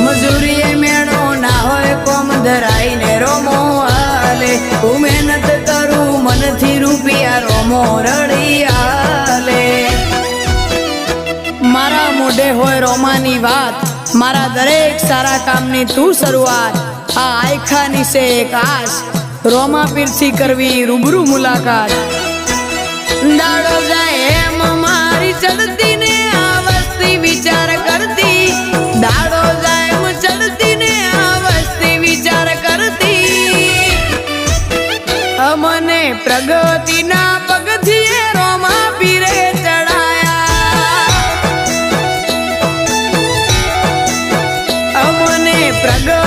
મજૂરીએ મેળો ના હોય કોમ ધરાઈને રોમો હાલે હું મહેનત કરું મનથી રૂપિયા રોમો રડી હાલે મારા મોઢે હોય રોમાની વાત મારા દરેક સારા કામની તું શરૂઆત આ આયખાની છે એક આશ રોમા પીરથી કરવી રૂબરૂ મુલાકાત દાડો જાય એમ મારી ચડતી ને આ વસ્તી વિચાર કરતી દાડો જાય એમ ચડતી ને આ વસ્તી વિચાર કરતી અમને પ્રગતિના પગથિયે રોમા પીરે ચડાયા અમને પ્રગતિ